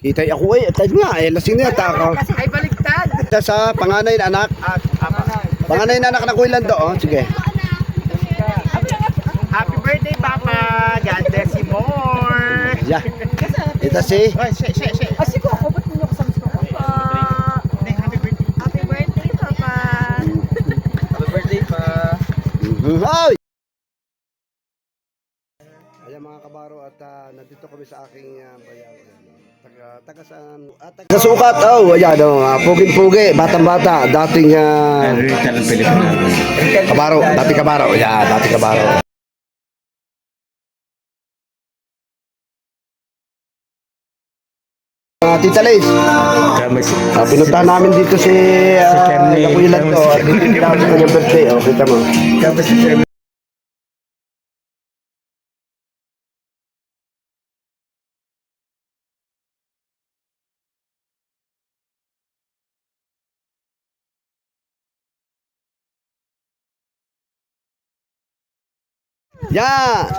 Kita ako tayo nga lasing na ako. Ay, baliktad. Isa sa panganay na anak. Panganay na anak na Kuya Lando, oh. Sige. Happy birthday, Papa. God bless you more. Yeah. Ito si Asi ko ako, ba't mo kasama ko? Happy birthday. Happy birthday, Papa. Happy birthday, Pa. Hoy! Ayan mga kabaro at nandito kami sa aking bayan. Taga saan? Sa sukat, oh, ayan o, pugin-pugi, batang-bata, dating kabaro, dating kabaro, ayan, dating kabaro. Tita Liz, pinuntahan namin dito si Kuya Lando at dito sa kanyang birthday, oh, kita mo. Yeah!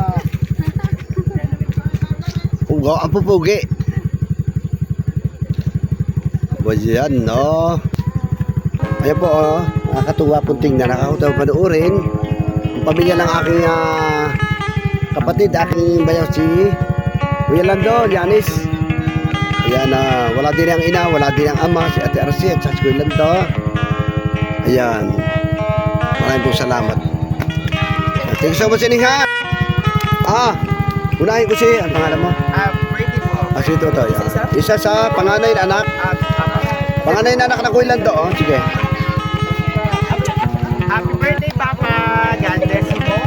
Ugo, ang pupugi. Yan, no? Ayan po, oh. Nakakatuwa pong tingnan. Nakakatawa panuorin. Ang pamilya ng aking kapatid, aking bayaw si Kuya Lando, Yanis. Ayan, wala din ang ina, wala din ang ama, si Ate Arsi at si Kuya Lando. Ayan. Maraming pong salamat. Thank you so much, Ining, ha? Unahin ko si, ang pangalan mo? Birthday po. Sige, ito. Isa sa panganay na anak. Panganay na anak na Kuya Lando, oh. Sige. Happy birthday, Papa. God bless you more.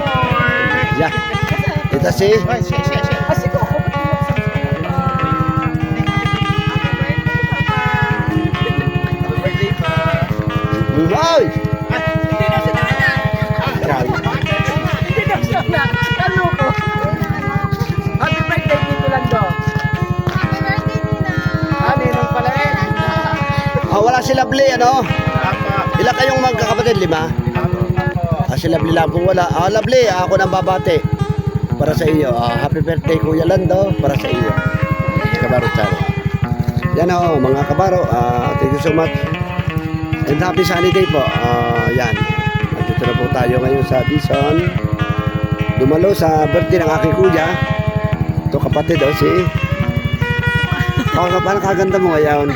Yeah. Ito si Asi ko ako, ba't mo kasama ko? Happy birthday, Pa. Hoy! Hindi na siya na. Hindi na siya na. Ano ko? Happy birthday, Tito Lando. Ninong pala eh. Wala si Lovely, ano? Papa. Ilan kayong magkakapatid? 5? Si Lovely lang kung wala. Lovely, ako nang babati. Para sa iyo. Happy birthday, Kuya Lando. Para sa iyo. Kabaro Charo. Yan o, mga kabaro. Thank you so much. And happy sunny day po. Yan. Nandito na po tayo ngayon sa Dison. Dumalo sa birthday ng aking kuya. Ito kapatid o si... Paano kaganda mo ngayon?